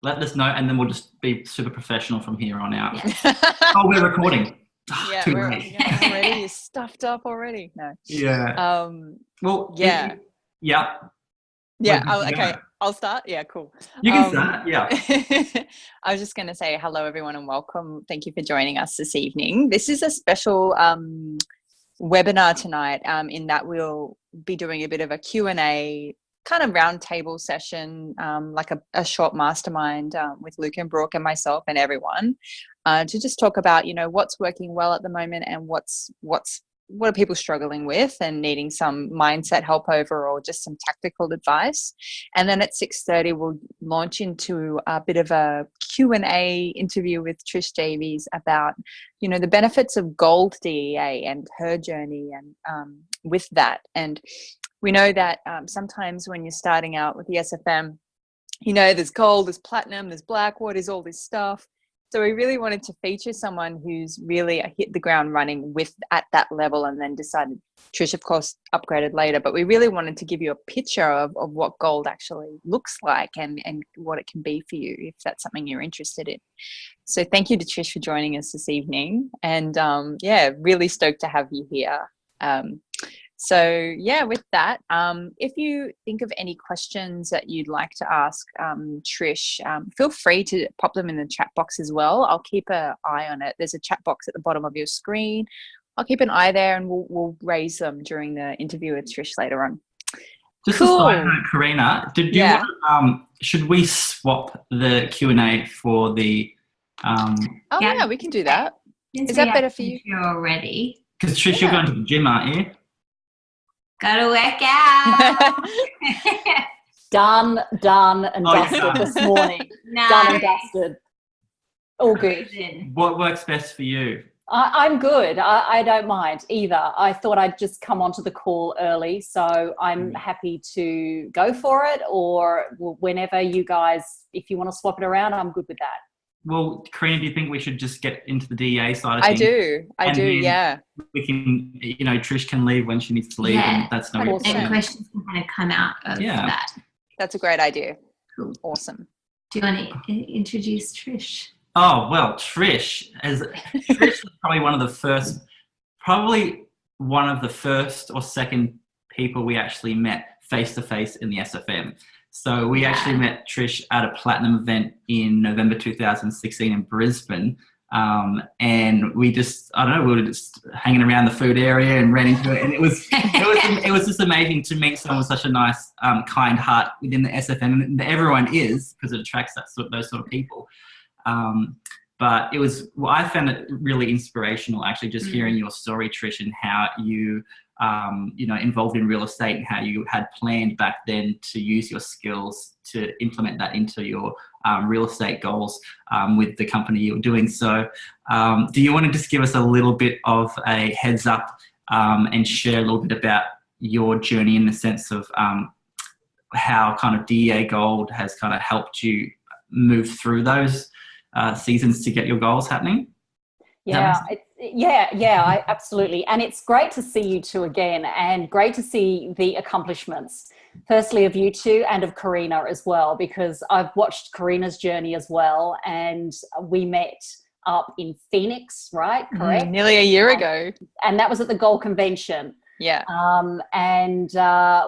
let us know, and then we'll just be super professional from here on out. Yes. Oh, we're recording. Yeah, Too we're late. already. You're stuffed up already. No. Yeah. Well, Yeah. Yeah. Yeah. Where did you Okay. go? I'll start. Yeah. Cool. You can start. Yeah. I was just going to say hello, everyone, and welcome. Thank you for joining us this evening. This is a special webinar tonight. In that we'll be doing a bit of a Q&A kind of roundtable session, like a short mastermind with Luke and Brooke and myself and everyone, to just talk about, what's working well at the moment and what are people struggling with and needing some mindset help over, or just some tactical advice. And then at 6:30 we'll launch into a bit of a Q&A interview with Trish Davies about, the benefits of gold DEA and her journey and with that. And we know that sometimes when you're starting out with the SFM, there's gold, there's platinum, there's black, what is all this stuff? So we really wanted to feature someone who's really hit the ground running at that level, and then decided, Trish, of course, upgraded later, but we really wanted to give you a picture of what gold actually looks like and what it can be for you, if that's something you're interested in. So thank you to Trish for joining us this evening. And really stoked to have you here. With that, if you think of any questions that you'd like to ask Trish, feel free to pop them in the chat box as well. I'll keep an eye on it. There's a chat box at the bottom of your screen. I'll keep an eye there, and we'll raise them during the interview with Trish later on. Just a side note, Karina, should we swap the Q&A for the... we can do that. Yes, is that better for you? If you're ready. Because Trish, you're going to the gym, aren't you? Gotta work out. Done and dusted this morning. No. Done and dusted. All good. What works best for you? I'm good. I don't mind either. I thought I'd just come onto the call early, so I'm happy to go for it, or whenever you guys, if you want to swap it around, I'm good with that. Well, Karina, do you think we should just get into the DEA side of things? I do, yeah. We can, Trish can leave when she needs to leave, and that's no Awesome. problem. And questions can kind of come out of that. That's a great idea. Cool. Awesome. Do you want to introduce Trish? Oh, well, Trish was probably one of the first or second people we actually met face-to-face in the SFM. So we actually met Trish at a platinum event in November 2016 in Brisbane. And we just, we were just hanging around the food area and ran into it. And it was just amazing to meet someone with such a nice, kind heart within the SFM. And everyone is, because it attracts those sort of people. But I found it really inspirational, actually, just hearing your story, Trish, and how you, involved in real estate, and how you had planned back then to use your skills to implement that into your real estate goals with the company you were doing. So do you want to just give us a little bit of a heads up and share a little bit about your journey, in the sense of how kind of DEA Gold has kind of helped you move through those seasons to get your goals happening? Absolutely. And it's great to see you two again, and great to see the accomplishments, firstly of you two and of Karina as well, because I've watched Karina's journey as well, and we met up in Phoenix, right? Correct? Nearly a year ago. And that was at the Gold Convention. Yeah.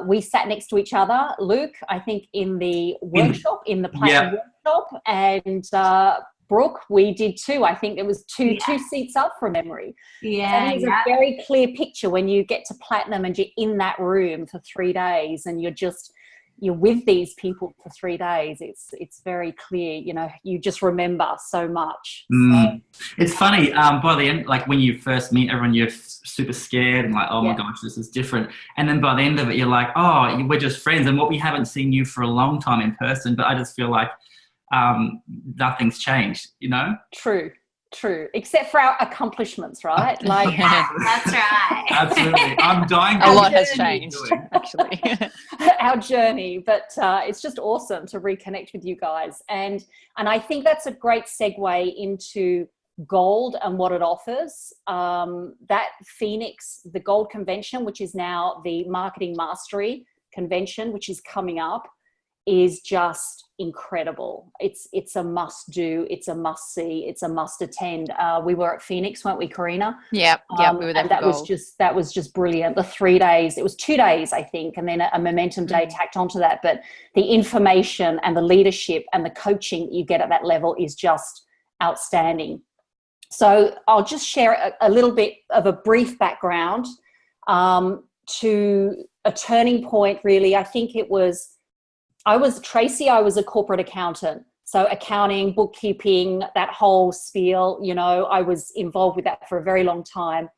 We sat next to each other, Luke, I think in the workshop, in the platinum workshop, and Brooke, we did too. I think it was two seats up from memory. Yeah. And it's a very clear picture when you get to platinum and you're in that room for 3 days, and you're with these people for 3 days. It's very clear, you just remember so much. So, it's funny, by the end, like when you first meet everyone, you're super scared and like, oh my gosh, this is different. And then by the end of it, you're like, oh, we're just friends. And we haven't seen you for a long time in person, but I just feel like nothing's changed, True, except for our accomplishments, right? Like that's right. Absolutely. I'm dying. A lot has changed, actually. Our journey, but it's just awesome to reconnect with you guys, and I think that's a great segue into gold and what it offers. That Phoenix, the Gold Convention, which is now the Marketing Mastery Convention, which is coming up, is just incredible. It's a must do, it's a must see, it's a must attend. We were at Phoenix, weren't we, Karina? Yeah, we were there. And that was just brilliant. The 3 days, it was 2 days, I think, and then a momentum day tacked onto that. But the information and the leadership and the coaching that you get at that level is just outstanding. So I'll just share a little bit of a brief background to a turning point, really. I think I was a corporate accountant. So accounting, bookkeeping, that whole spiel, I was involved with that for a very long time.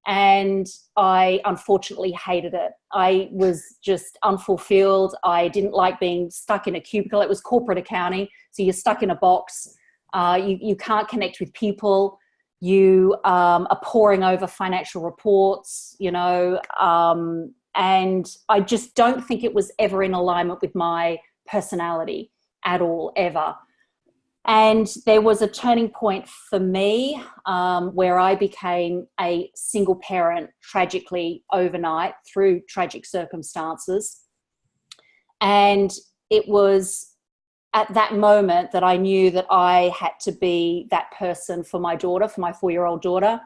And I unfortunately hated it. I was just unfulfilled. I didn't like being stuck in a cubicle. It was corporate accounting. So you're stuck in a box. You can't connect with people. You are poring over financial reports, and I just don't think it was ever in alignment with my personality at all, ever. And there was a turning point for me where I became a single parent tragically overnight through tragic circumstances. And it was at that moment that I knew that I had to be that person for my daughter, for my 4-year-old daughter.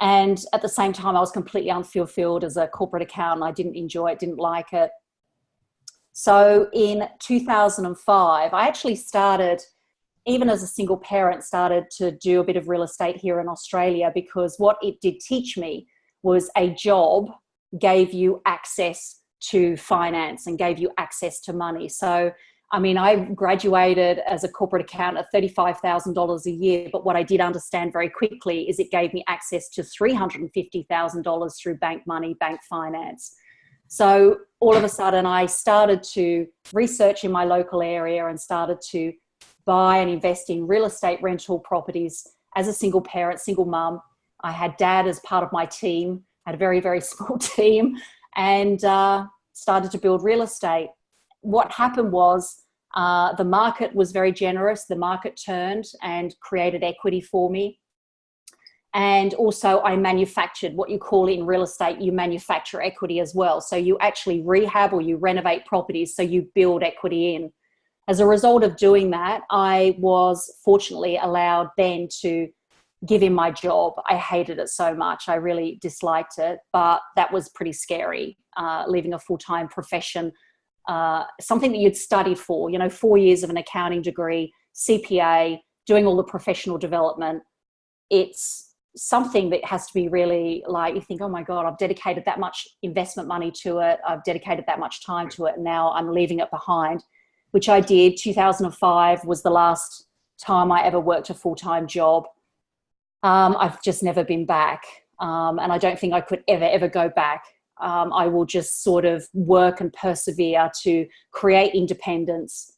And at the same time, I was completely unfulfilled as a corporate accountant. I didn't enjoy it, didn't like it. So in 2005, I actually started, even as a single parent, started to do a bit of real estate here in Australia, because what it did teach me was a job gave you access to finance and gave you access to money. So I graduated as a corporate accountant at $35,000 a year, but what I did understand very quickly is it gave me access to $350,000 through bank money, bank finance. So all of a sudden I started to research in my local area and started to buy and invest in real estate rental properties as a single parent, single mum. I had dad as part of my team, had a very, very small team, and started to build real estate. What happened was the market was very generous. The market turned and created equity for me. And also I manufactured what you call in real estate, you manufacture equity as well. So you actually rehab or you renovate properties, so you build equity in. As a result of doing that, I was fortunately allowed then to give in my job. I hated it so much. I really disliked it, but that was pretty scary, leaving a full-time profession. Something that you'd studied for, 4 years of an accounting degree, CPA, doing all the professional development. It's something that has to be really you think, oh my God, I've dedicated that much investment money to it. I've dedicated that much time to it. And now I'm leaving it behind, which I did. 2005 was the last time I ever worked a full-time job. I've just never been back. And I don't think I could ever go back. I will just sort of work and persevere to create independence.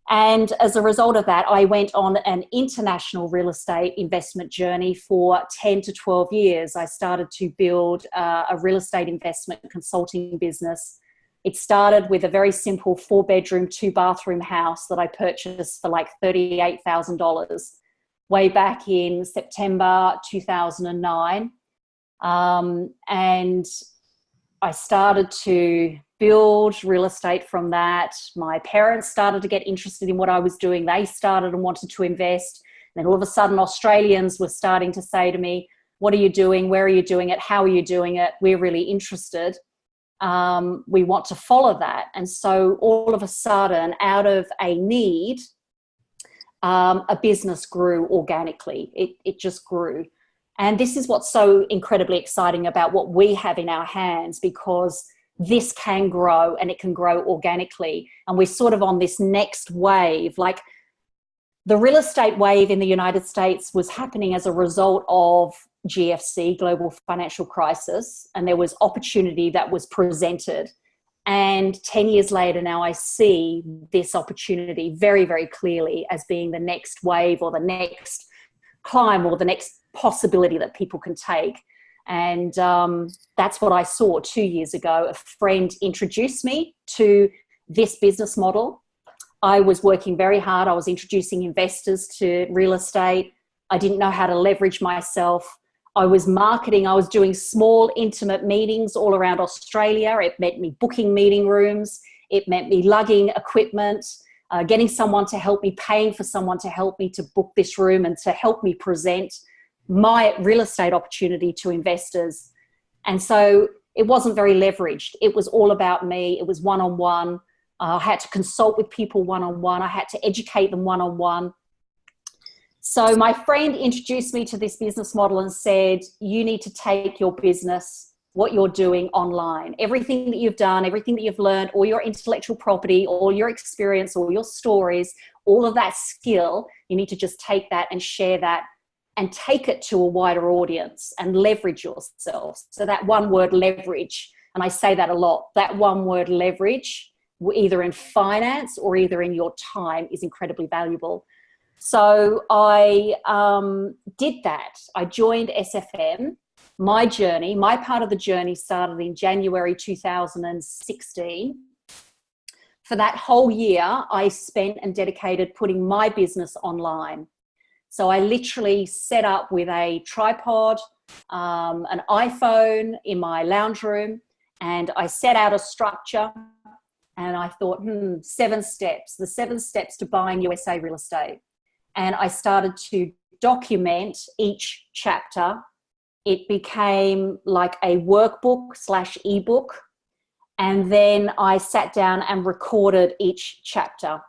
And as a result of that, I went on an international real estate investment journey for 10 to 12 years. I started to build a real estate investment consulting business. It started with a very simple 4-bedroom, 2-bathroom house that I purchased for like $38,000 way back in September 2009. And I started to build real estate from that. My parents started to get interested in what I was doing. They started and wanted to invest. And then all of a sudden, Australians were starting to say to me, what are you doing? Where are you doing it? How are you doing it? We're really interested. We want to follow that. And so all of a sudden, out of a need, a business grew organically. It just grew. And this is what's so incredibly exciting about what we have in our hands, because this can grow and it can grow organically. And we're sort of on this next wave. Like the real estate wave in the United States was happening as a result of GFC, global financial crisis, and there was opportunity that was presented. And 10 years later now, I see this opportunity very, very clearly as being the next wave or the next climb or the next possibility that people can take. And that's what I saw 2 years ago. A friend introduced me to this business model. I was working very hard. I was introducing investors to real estate. I didn't know how to leverage myself. I was marketing. I was doing small, intimate meetings all around Australia. It meant me booking meeting rooms. It meant me lugging equipment, getting someone to help me, paying for someone to help me to book this room and to help me present my real estate opportunity to investors. And so it wasn't very leveraged. It was all about me. It was one-on-one. I had to consult with people one-on-one. I had to educate them one-on-one. So my friend introduced me to this business model and said, you need to take your business, what you're doing, online. Everything that you've done, everything that you've learned, all your intellectual property, all your experience, all your stories, all of that skill, you need to just take that and share that and take it to a wider audience and leverage yourself. So that one word, leverage, and I say that a lot, that one word, leverage, either in finance or either in your time, is incredibly valuable. So I did that. I joined SFM. My journey, my part of the journey started in January 2016. For that whole year, I spent and dedicated putting my business online. So I literally set up with a tripod, an iPhone in my lounge room, and I set out a structure, and I thought, 7 steps, the 7 steps to buying USA real estate. And I started to document each chapter. It became like a workbook / ebook. And then I sat down and recorded each chapter.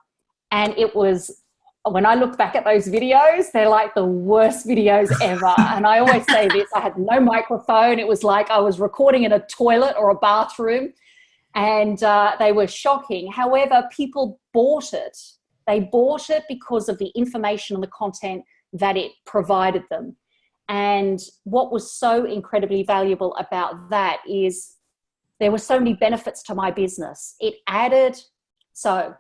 And it was, when I look back at those videos, they're like the worst videos ever. And I always say this, I had no microphone. It was like I was recording in a toilet or a bathroom, and they were shocking. However, people bought it. They bought it because of the information and the content that it provided them. And what was so incredibly valuable about that is there were so many benefits to my business. It added, so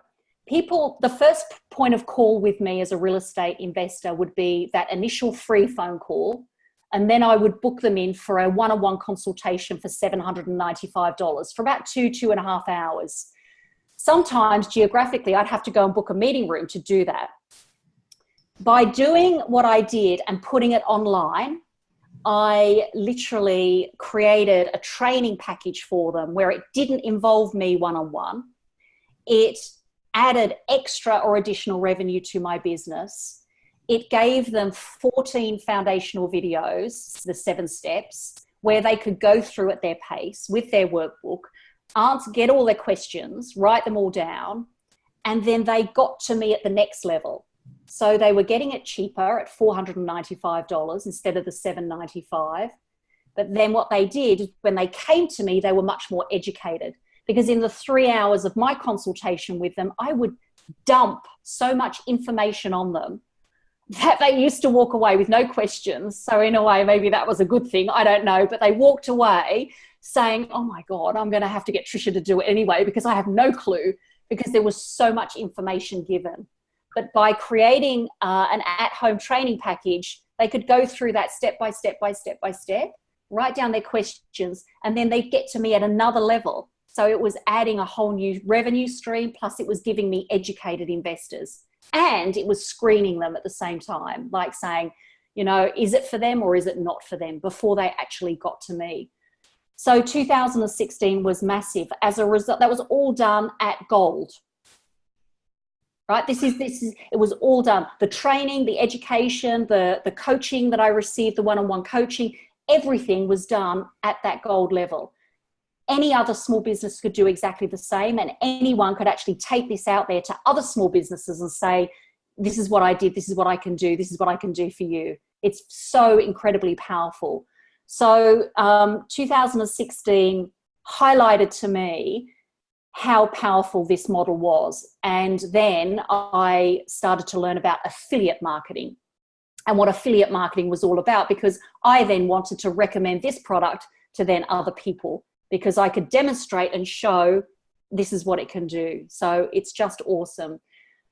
people, the first point of call with me as a real estate investor would be that initial free phone call. And then I would book them in for a one-on-one consultation for $795 for about 2.5 hours. Sometimes geographically, I'd have to go and book a meeting room to do that. By doing what I did and putting it online, I literally created a training package for them where it didn't involve me one-on-one. It added extra or additional revenue to my business. It gave them 14 foundational videos, the 7 steps, where they could go through at their pace with their workbook, get all their questions, write them all down, and then they got to me at the next level. So they were getting it cheaper at $495 instead of the $795. But then what they did, when they came to me, they were much more educated, because in the 3 hours of my consultation with them, I would dump so much information on them that they used to walk away with no questions. So in a way, maybe that was a good thing. I don't know. But they walked away saying, oh my God, I'm going to have to get Trisha to do it anyway, because I have no clue, because there was so much information given. But by creating an at-home training package, they could go through that step by step, write down their questions, and then they'd get to me at another level. So it was adding a whole new revenue stream, plus it was giving me educated investors. And it was screening them at the same time, like saying, you know, is it for them or is it not for them, before they actually got to me. So 2016 was massive. As a result, that was all done at gold. Right? It was all done. The training, the education, the coaching that I received, the one-on-one coaching, everything was done at that gold level. Any other small business could do exactly the same, and anyone could actually take this out there to other small businesses and say, this is what I did, this is what I can do, this is what I can do for you. It's so incredibly powerful. So 2016 highlighted to me how powerful this model was. And then I started to learn about affiliate marketing and what affiliate marketing was all about, because I then wanted to recommend this product to then other people, because I could demonstrate and show this is what it can do. So it's just awesome.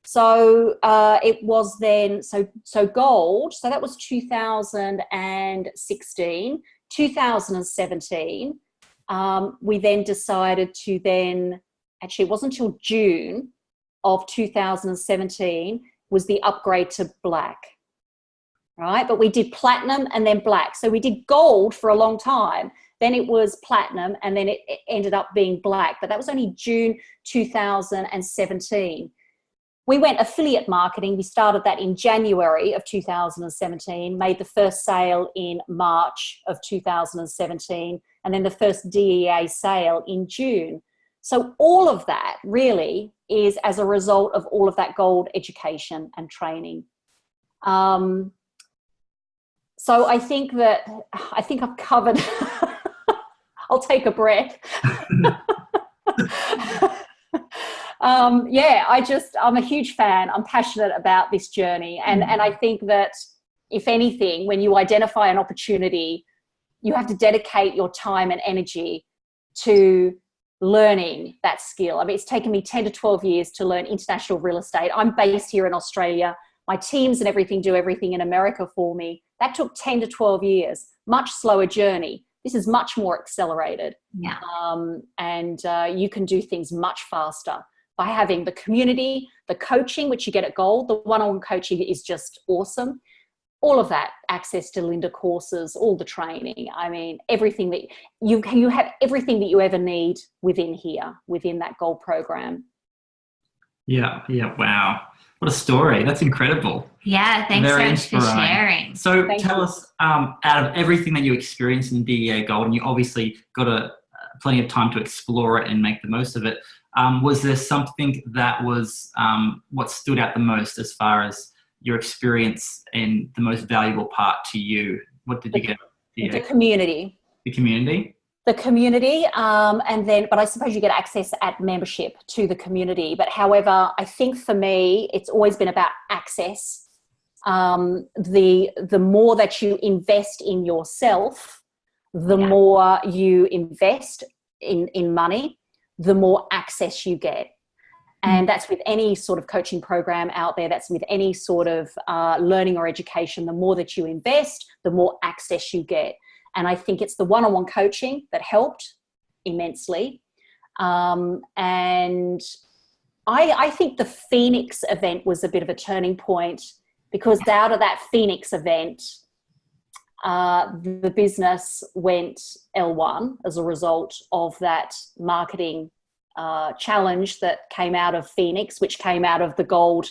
So it was then, so gold, so that was 2016, 2017. We then decided to then, actually it wasn't until June of 2017 was the upgrade to black, right? But we did platinum and then black. So we did gold for a long time. Then it was platinum, and then it ended up being black. But that was only June 2017. We went affiliate marketing. We started that in January of 2017, made the first sale in March of 2017, and then the first DEA sale in June. So all of that really is as a result of all of that gold education and training. So I think I've covered. I'll take a breath. I'm a huge fan. I'm passionate about this journey. And I think that if anything, when you identify an opportunity, you have to dedicate your time and energy to learning that skill. I mean, it's taken me 10 to 12 years to learn international real estate. I'm based here in Australia. My teams and everything do everything in America for me. That took 10 to 12 years, much slower journey. This is much more accelerated. Yeah. And you can do things much faster by having the community, the coaching, which you get at Gold. The one-on-one coaching is just awesome. All of that, access to Linda courses, all the training. I mean, everything that you have, everything that you ever need within here, within that Gold program. Yeah. Wow. What a story. That's incredible. Yeah, thanks Very so much for inspiring. sharing. So tell us, out of everything that you experienced in DEA Gold, and you obviously got plenty of time to explore it and make the most of it, was there something that was what stood out the most as far as your experience and the most valuable part to you? What did you get? The community. The community? The community, but I suppose you get access at membership to the community. But however, I think for me, it's always been about access. The more that you invest in yourself, the more you invest in money, the more access you get. And that's with any sort of coaching program out there. That's with any sort of learning or education. The more that you invest, the more access you get. And I think it's the one-on-one coaching that helped immensely. And I think the Phoenix event was a bit of a turning point, because out of that Phoenix event, the business went L1 as a result of that marketing challenge that came out of Phoenix, which came out of the Gold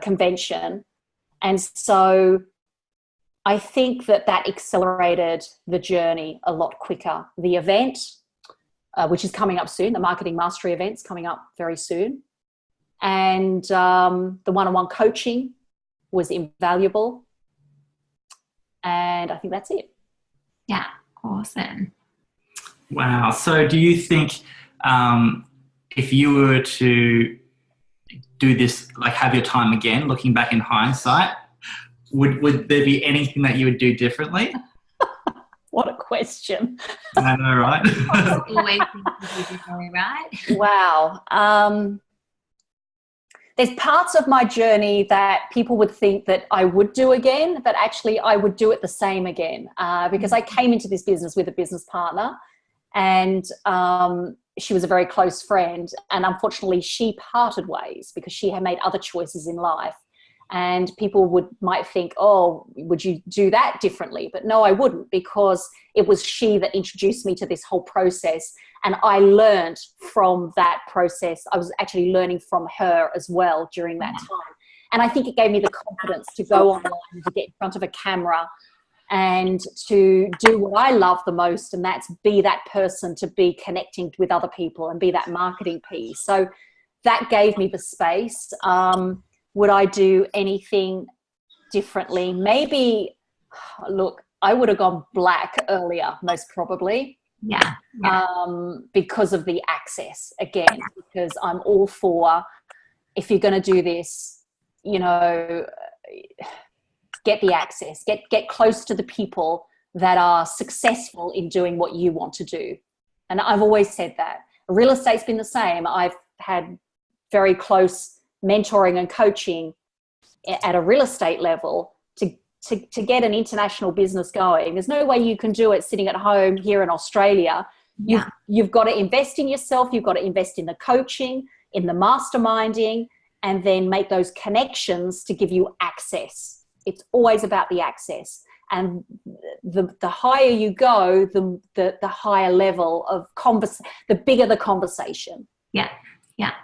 convention. And so I think that accelerated the journey a lot quicker. The event, which is coming up soon, the Marketing Mastery event's coming up very soon. And the one-on-one coaching was invaluable. And I think that's it. Yeah, awesome. Wow. So do you think if you were to do this, like have your time again, looking back in hindsight, would there be anything that you would do differently? What a question. I know, right? Always think to do differently, right? Wow. There's parts of my journey that people would think that I would do again, but actually I would do it the same again, because I came into this business with a business partner, and she was a very close friend, and unfortunately she parted ways because she had made other choices in life. And people might think, oh, would you do that differently? But no, I wouldn't, because it was she that introduced me to this whole process. And I learned from that process. I was actually learning from her as well during that time. And I think it gave me the confidence to go online and to get in front of a camera and to do what I love the most, and that's be that person, to be connecting with other people and be that marketing piece. So that gave me the space. Would I do anything differently? Maybe, look, I would have gone black earlier, most probably. Yeah. Because of the access, again, because I'm all for, if you're going to do this, get the access, get close to the people that are successful in doing what you want to do. And I've always said that. Real estate's been the same. I've had very close mentoring and coaching at a real estate level to get an international business going. There's no way you can do it sitting at home here in Australia. You've got to invest in yourself. You've got to invest in the coaching, in the masterminding, and then make those connections to give you access. It's always about the access. And the higher you go, the higher level of the bigger the conversation. Yeah,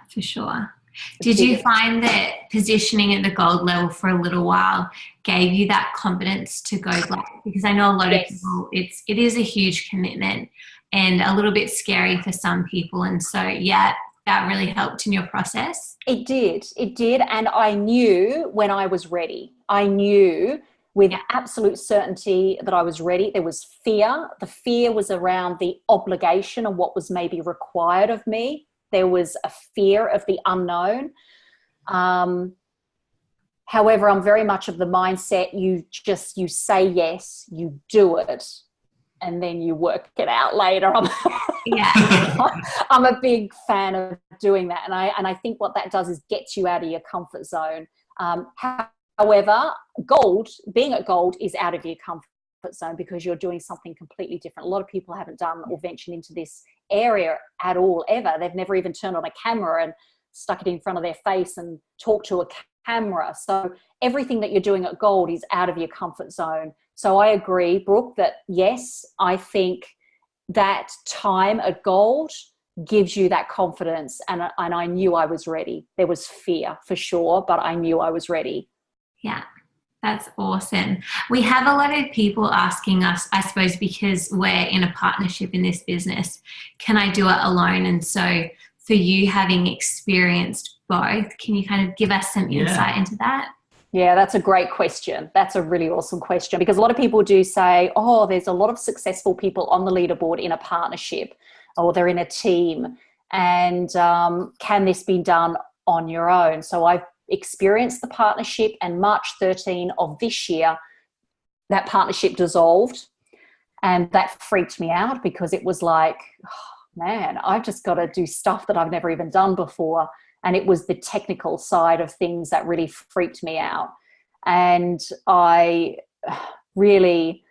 for sure. Did you find that positioning at the gold level for a little while gave you that confidence to go black? Because I know a lot of people, it is a huge commitment and a little bit scary for some people. And so, that really helped in your process. It did. And I knew when I was ready. I knew with absolute certainty that I was ready. There was fear. The fear was around the obligation and what was maybe required of me. There was a fear of the unknown. However, I'm very much of the mindset, you say yes, you do it, and then you work it out later. I'm a big fan of doing that. And I think what that does is gets you out of your comfort zone. However, being at gold is out of your comfort zone because you're doing something completely different. A lot of people haven't done or ventured into this area at all, ever. They've never even turned on a camera and stuck it in front of their face and talked to a camera. So everything that you're doing at gold is out of your comfort zone. So I agree, Brooke, that yes, I think that time at gold gives you that confidence. And I knew I was ready. There was fear for sure, but I knew I was ready. Yeah, that's awesome. We have a lot of people asking us, I suppose, because we're in a partnership in this business, can I do it alone? And so for you having experienced both, can you kind of give us some insight into that? Yeah, that's a great question. That's a really awesome question because a lot of people do say, oh, there's a lot of successful people on the leaderboard in a partnership or they're in a team. And can this be done on your own? So I've experienced the partnership, and March 13 of this year, that partnership dissolved. And that freaked me out because it was like, oh, man, I've just got to do stuff that I've never even done before. And it was the technical side of things that really freaked me out. And I really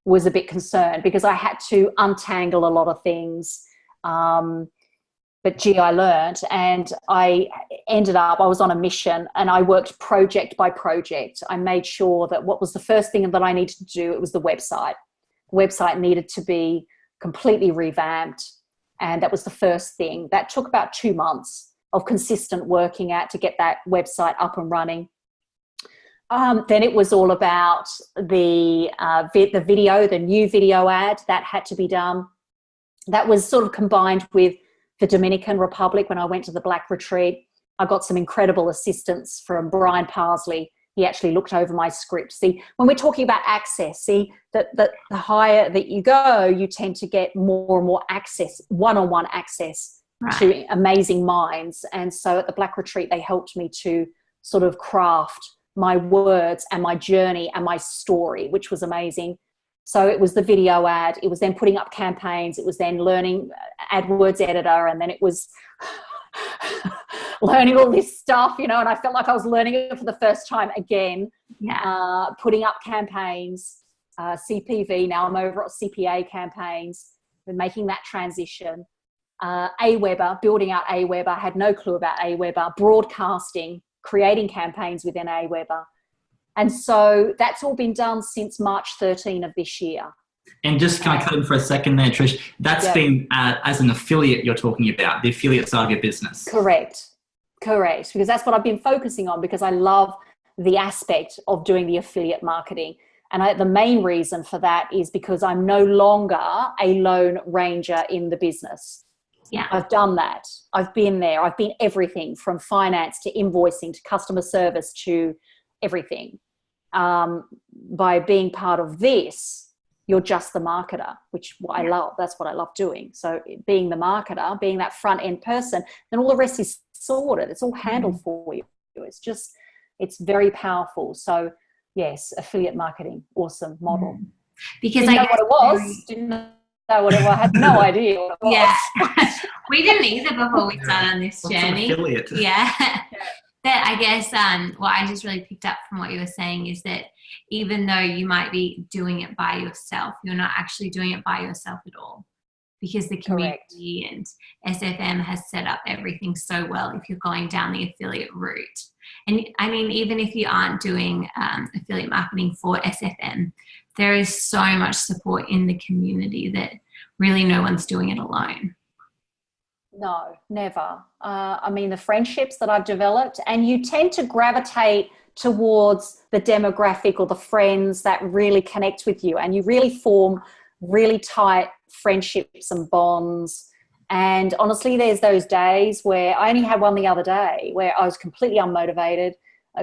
was a bit concerned because I had to untangle a lot of things. But gee, I learned, and I was on a mission, and I worked project by project. I made sure that what was the first thing that I needed to do, it was the website. The website needed to be completely revamped. And that was the first thing. That took about 2 months of consistent working at to get that website up and running. Then it was all about the video, the new video ad that had to be done. That was sort of combined with the Dominican Republic. When I went to the Black Retreat, I got some incredible assistance from Brian Parsley. He actually looked over my script. See, when we're talking about access, see that the higher that you go, you tend to get more and more access, one-on-one access to amazing minds. And so at the Black Retreat, they helped me to sort of craft my words and my journey and my story, which was amazing. So it was the video ad. It was then putting up campaigns. It was then learning AdWords editor. And then it was learning all this stuff, and I felt like I was learning it for the first time again. Putting up campaigns, CPV. Now I'm over at CPA campaigns and making that transition. Aweber, building out Aweber. I had no clue about Aweber. Broadcasting, creating campaigns within Aweber. And so that's all been done since March 13 of this year. And just can I cut in for a second there, Trish? That's been as an affiliate you're talking about, the affiliate side of your business. Correct. Because that's what I've been focusing on because I love the aspect of doing the affiliate marketing. And the main reason for that is because I'm no longer a lone ranger in the business. Yeah. I've done that. I've been there. I've been everything from finance to invoicing to customer service to everything. By being part of this, you're just the marketer, which I love. That's what I love doing. So being the marketer, being that front end person, then all the rest is sorted. It's all handled for you. It's very powerful. So yes, affiliate marketing, awesome model. Because didn't know what it was. Didn't know what it was. I had no idea what it was. Yeah. We didn't either before we started on this journey. Affiliate. Yeah. But I guess what I just really picked up from what you were saying is that even though you might be doing it by yourself, you're not actually doing it by yourself at all. because the community and SFM has set up everything so well if you're going down the affiliate route. And I mean, even if you aren't doing affiliate marketing for SFM, there is so much support in the community that really no one's doing it alone. No, never. I mean, the friendships that I've developed, and you tend to gravitate towards the demographic or the friends that really connect with you, and you really form really tight friendships and bonds. And honestly, there's those days where I only had one the other day where I was completely unmotivated,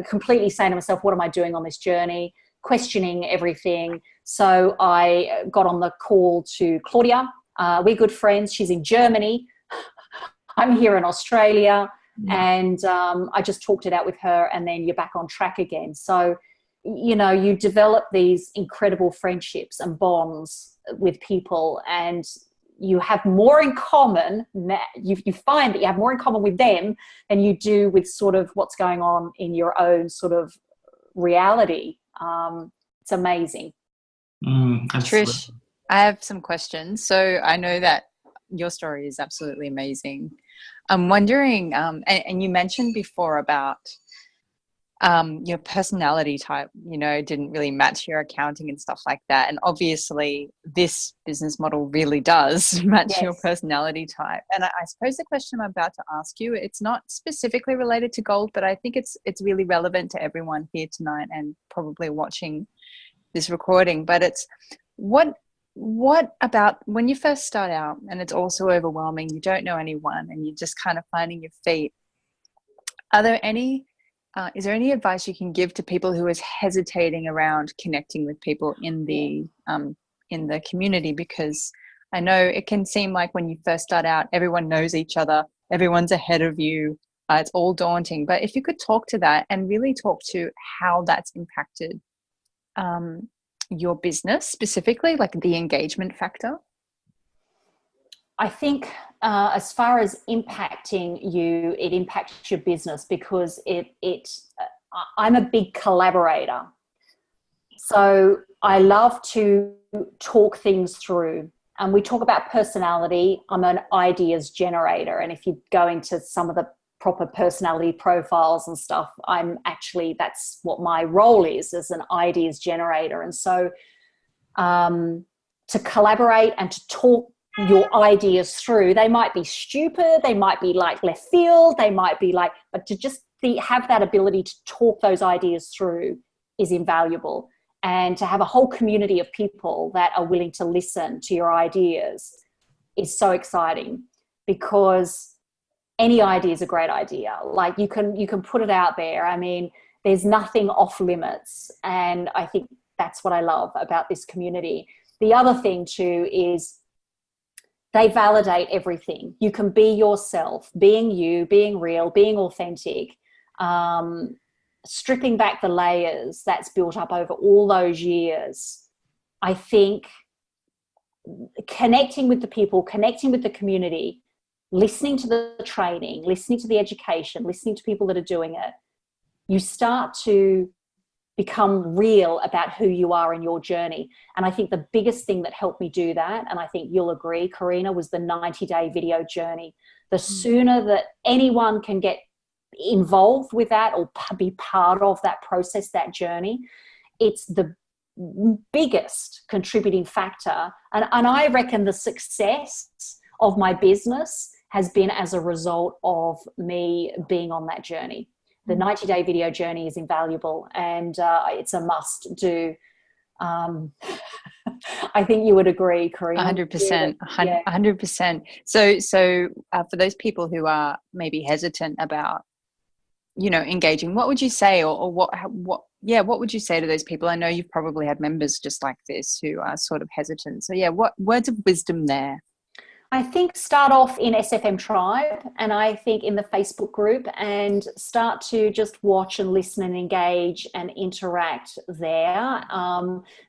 completely saying to myself, what am I doing on this journey? Questioning everything. So I got on the call to Claudia. We're good friends. She's in Germany. I'm here in Australia. And I just talked it out with her, and then you're back on track again. So, you know, you develop these incredible friendships and bonds with people, and you have more in common. You find that you have more in common with them than you do with sort of what's going on in your own sort of reality. It's amazing. Trish, I have some questions. So I know that your story is absolutely amazing. I'm wondering, and you mentioned before about your personality type, you know, didn't really match your accounting and stuff like that. And obviously this business model really does match your personality type. And I suppose the question I'm about to ask you, it's not specifically related to gold, but I think it's really relevant to everyone here tonight and probably watching this recording. But it's what about when you first start out and it's also overwhelming, you don't know anyone and you're just kind of finding your feet. Is there any advice you can give to people who is hesitating around connecting with people in the community? Because I know it can seem like when you first start out, everyone knows each other, everyone's ahead of you. It's all daunting. But if you could talk to that and really talk to how that's impacted your business specifically, like the engagement factor. I think as far as impacting you, it impacts your business because I'm a big collaborator. So I love to talk things through. And we talk about personality. I'm an ideas generator. And if you go into some of the proper personality profiles and stuff, that's what my role is, as an ideas generator. And so to collaborate and to talk your ideas through, they might be stupid, they might be like left field, they might be like, but to just have that ability to talk those ideas through is invaluable. And to have a whole community of people that are willing to listen to your ideas is so exciting, because any idea is a great idea. Like you can put it out there. I mean, there's nothing off limits. And I think that's what I love about this community. The other thing too is they validate everything. You can be yourself, being you, being real, being authentic, stripping back the layers that's built up over all those years. I think connecting with the people, connecting with the community, listening to the training, listening to the education, listening to people that are doing it, you start to become real about who you are in your journey. And I think the biggest thing that helped me do that, and I think you'll agree, Karina, was the 90-day video journey. The sooner that anyone can get involved with that or be part of that process, that journey, it's the biggest contributing factor. And I reckon the success of my business has been as a result of me being on that journey. The 90-day video journey is invaluable, and it's a must do. I think you would agree, Karina. 100%. 100%. So for those people who are maybe hesitant about, you know, engaging, what would you say, or what would you say to those people? I know you've probably had members just like this who are sort of hesitant. So what words of wisdom there? I think start off in SFM Tribe, and I think in the Facebook group, and start to just watch and listen and engage and interact there.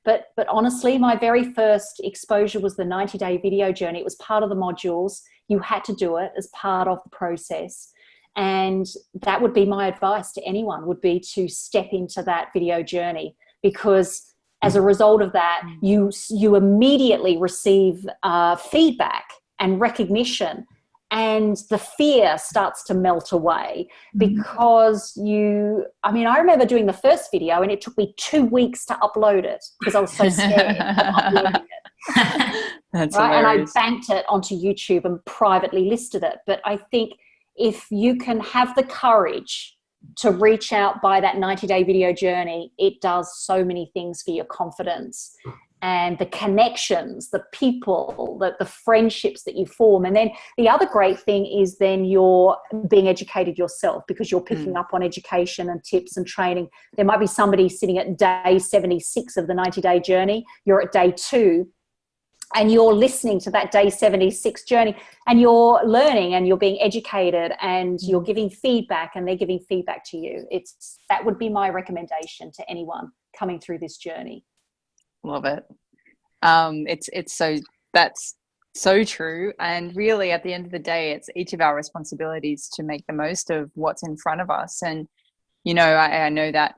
But honestly, my very first exposure was the 90-day video journey. It was part of the modules. You had to do it as part of the process. And that would be my advice to anyone, would be to step into that video journey, because as a result of that, you immediately receive feedback and recognition, and the fear starts to melt away because I remember doing the first video and it took me 2 weeks to upload it because I was so scared of uploading it. That's right? And I hilarious. banked it onto YouTube and privately listed it. But I think if you can have the courage to reach out by that 90-day video journey, it does so many things for your confidence and the connections, the people, the friendships that you form. And then the other great thing is then you're being educated yourself because you're picking up on education and tips and training. There might be somebody sitting at day 76 of the 90-day journey. You're at day 2. And you're listening to that day 76 journey and you're learning and you're being educated and you're giving feedback and they're giving feedback to you. That would be my recommendation to anyone coming through this journey. Love it. That's so true. And really at the end of the day, it's each of our responsibilities to make the most of what's in front of us. And I know that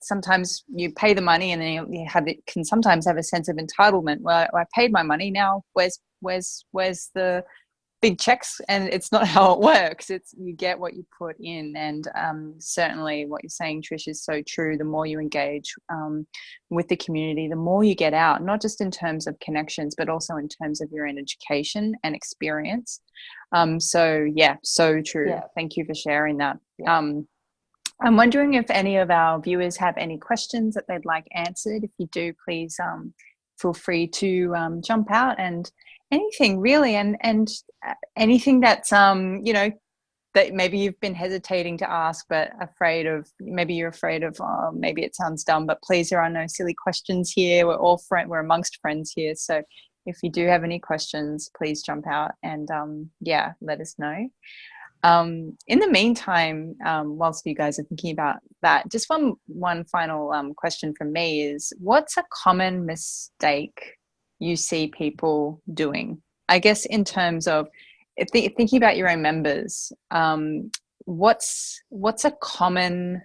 sometimes you pay the money and then you can sometimes have a sense of entitlement. Well, I paid my money, now where's the big checks? And it's not how it works. It's you get what you put in. And certainly what you're saying, Trish, is so true. The more you engage with the community, the more you get out, not just in terms of connections, but also in terms of your own education and experience. So true. Yeah. Thank you for sharing that. Yeah. I'm wondering if any of our viewers have any questions that they'd like answered. If you do, please feel free to jump out and anything really, and anything that's that maybe you've been hesitating to ask, but maybe you're afraid of. Maybe it sounds dumb, but please, there are no silly questions here. We're amongst friends here. So if you do have any questions, please jump out and let us know. In the meantime, whilst you guys are thinking about that, just one final question from me is, what's a common mistake you see people doing? I guess in terms of thinking about your own members, what's something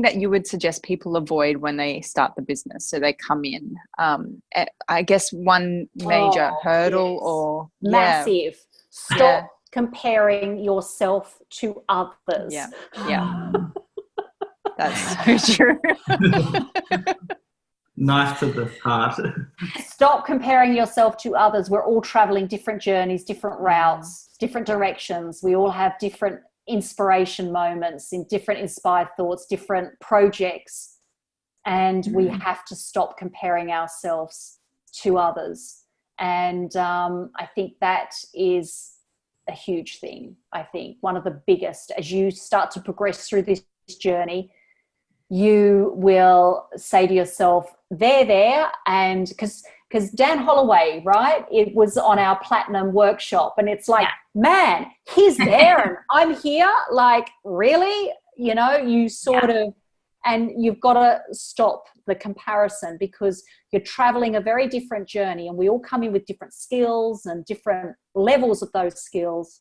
that you would suggest people avoid when they start the business? So they come in, I guess one major hurdle or massive. Stop comparing yourself to others. Yeah. That's so true. Knife to the heart. Stop comparing yourself to others. We're all traveling different journeys, different routes, different directions. We all have different inspiration moments, in different inspired thoughts, different projects. And we have to stop comparing ourselves to others. And I think that is a huge thing. I think one of the biggest, as you start to progress through this journey, you will say to yourself, they're there. And because Dan Holloway, right, it was on our platinum workshop and it's like, man, he's there and I'm here. Like, really? You sort of, and you've got to stop the comparison because you're traveling a very different journey and we all come in with different skills and different levels of those skills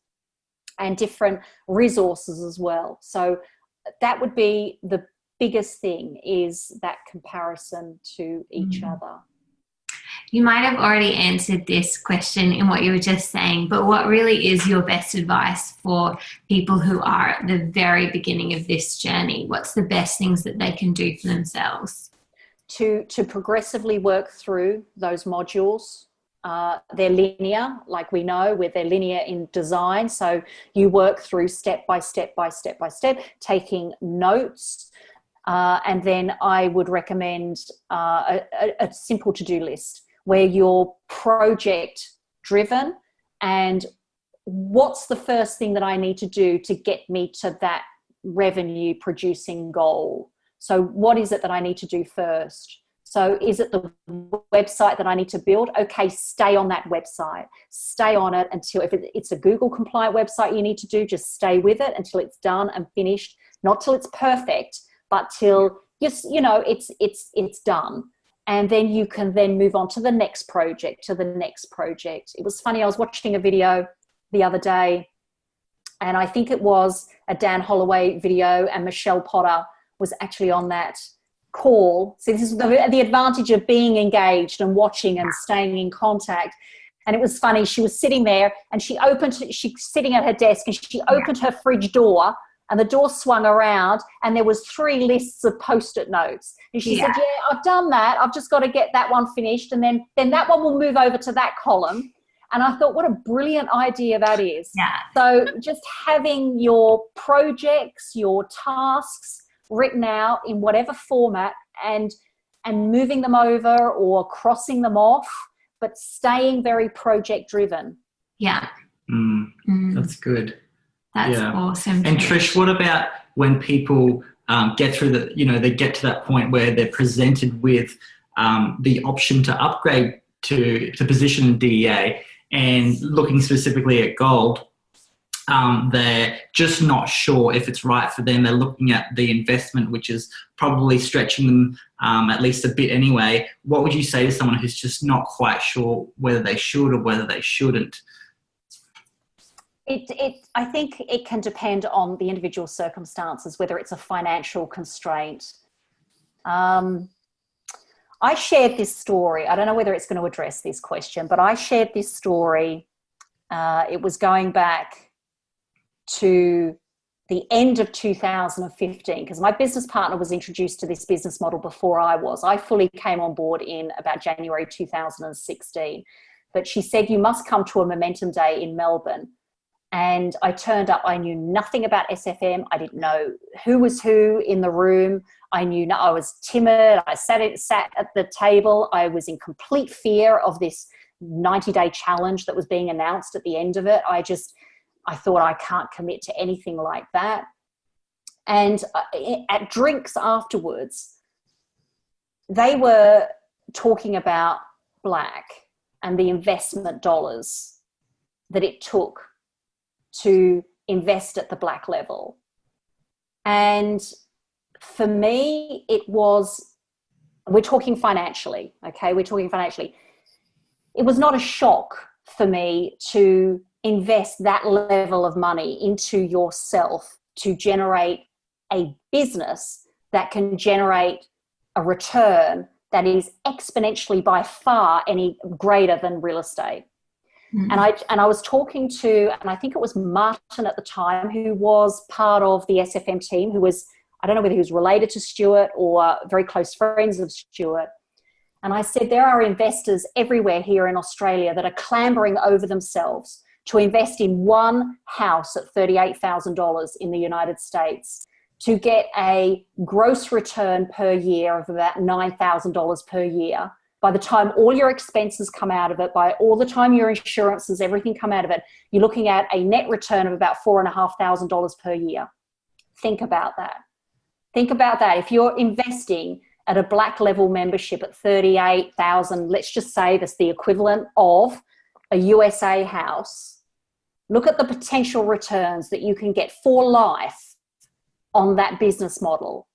and different resources as well. So that would be the biggest thing, is that comparison to each other. You might have already answered this question in what you were just saying, but what really is your best advice for people who are at the very beginning of this journey? What's the best things that they can do for themselves? To progressively work through those modules. They're linear, like we know, they're linear in design. So you work through step by step by step by step, taking notes. And then I would recommend a simple to-do list where you're project driven and what's the first thing that I need to do to get me to that revenue producing goal? So what is it that I need to do first? So is it the website that I need to build? Okay, stay on that website. Stay on it until, if it's a Google compliant website you need to do, just stay with it until it's done and finished. Not till it's perfect, but till it's done. And then you can then move on to the next project, It was funny, I was watching a video the other day and I think it was a Dan Holloway video and Michelle Potter was actually on that. call. So this is the advantage of being engaged and watching and staying in contact. And it was funny. She was sitting there and she's sitting at her desk and she opened her fridge door and the door swung around and there was 3 lists of Post-it notes. And she said, yeah, I've done that. I've just got to get that one finished. And then that one will move over to that column. And I thought, what a brilliant idea that is. Yeah. So just having your projects, your tasks written out in whatever format and moving them over or crossing them off, but staying very project driven. Yeah. That's good. That's awesome. And Trish, what about when people get through they get to that point where they're presented with the option to upgrade to position in DEA, and looking specifically at gold, they're just not sure if it's right for them. They're looking at the investment, which is probably stretching them at least a bit anyway. What would you say to someone who's just not quite sure whether they should or whether they shouldn't? I think it can depend on the individual circumstances, whether it's a financial constraint. I shared this story. I don't know whether it's going to address this question, but I shared this story. It was going back to the end of 2015, because my business partner was introduced to this business model before I was. I fully came on board in about January 2016. But she said, you must come to a Momentum Day in Melbourne. And I turned up. I knew nothing about SFM. I didn't know who was who in the room. I was timid. I sat at the table. I was in complete fear of this 90-day challenge that was being announced at the end of it. I thought, I can't commit to anything like that. And at drinks afterwards, they were talking about black and the investment dollars that it took to invest at the black level. And for me, we're talking financially, okay? We're talking financially. It was not a shock for me to invest that level of money into yourself to generate a business that can generate a return that is exponentially by far any greater than real estate. Mm-hmm. And I was talking to, and I think it was Martin at the time, who was part of the SFM team, who was, I don't know whether he was related to Stuart or very close friends of Stuart. And I said, there are investors everywhere here in Australia that are clambering over themselves to invest in one house at $38,000 in the United States to get a gross return per year of about $9,000 per year. By the time all your expenses come out of it, by all the time your insurances, everything come out of it, you're looking at a net return of about $4,500 per year. Think about that. Think about that. If you're investing at a black level membership at $38,000, let's just say that's the equivalent of a USA house, look at the potential returns that you can get for life on that business model.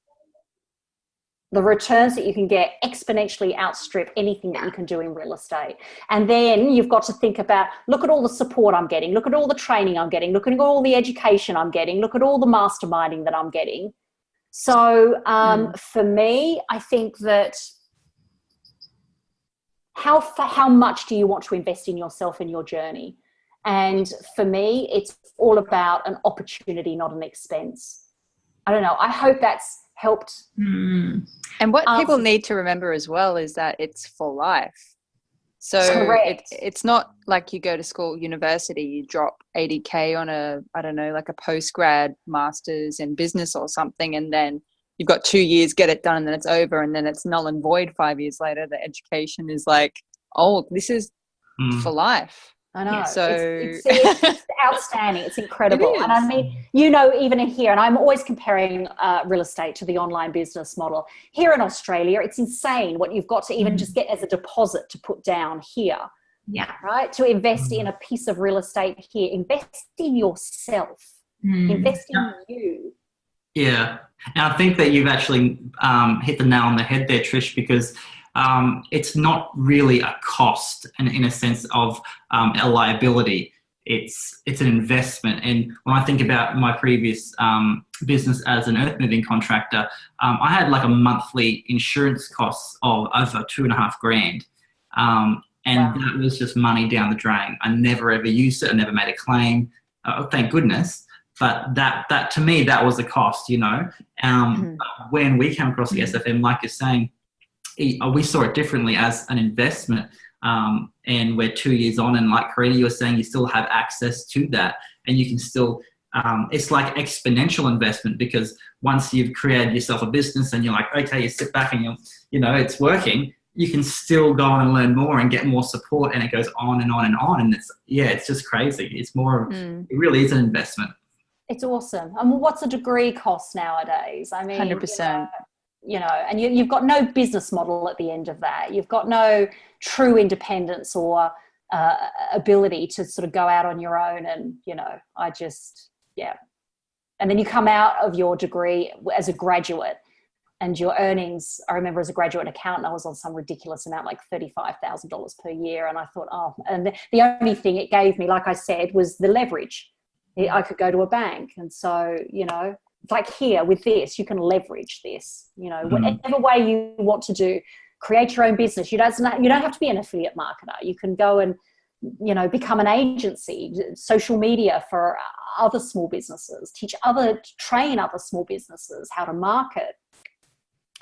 The returns that you can get exponentially outstrip anything that you can do in real estate. And then you've got to think about, look at all the support I'm getting, look at all the training I'm getting, look at all the education I'm getting, look at all the masterminding that I'm getting. So for me, I think that how much do you want to invest in yourself and your journey? And for me, it's all about an opportunity, not an expense. I don't know. I hope that's helped. And what people need to remember as well is that it's for life. So it's not like you go to school, university, you drop 80K on like a post-grad master's in business or something, and then you've got 2 years, get it done, and then it's over, and then it's null and void 5 years later. The education is like, this is for life. I know. So it's outstanding. It's incredible. And I mean, even in here, and I'm always comparing real estate to the online business model. Here in Australia, it's insane what you've got to even just get as a deposit to put down here. Yeah. Right? To invest in a piece of real estate here. Invest in yourself. Invest in you. Yeah. And I think that you've actually hit the nail on the head there, Trish, because it's not really a cost in a sense of a liability. it's an investment. And when I think about my previous business as an earth moving contractor, I had like a monthly insurance costs of over $2,500. And Wow. that was just money down the drain. I never ever used it. I never made a claim. Thank goodness. But that to me, that was the cost, you know. When we came across the SFM, like you're saying, we saw it differently as an investment. And we're 2 years on, and like Karina, you were saying, you still have access to that, and you can still, it's like exponential investment, because once you've created yourself a business and you're like, okay, you sit back and you know, it's working, you can still go on and learn more and get more support, and it goes on and on and on. And it's just crazy. It's more, it really is an investment. It's awesome. And what's a degree cost nowadays? I mean, 100%. You know, and you've got no business model at the end of that. You've got no true independence or ability to sort of go out on your own. And, you know, and then you come out of your degree as a graduate, and your earnings, I remember as a graduate accountant, I was on some ridiculous amount, like $35,000 per year. And I thought, and the only thing it gave me, like I said, was the leverage. I could go to a bank. And so, you know, it's like here with this, you can leverage this, you know, whatever way you want to do, create your own business. You don't have to be an affiliate marketer. You can go and, you know, become an agency, social media for other small businesses, train other small businesses how to market.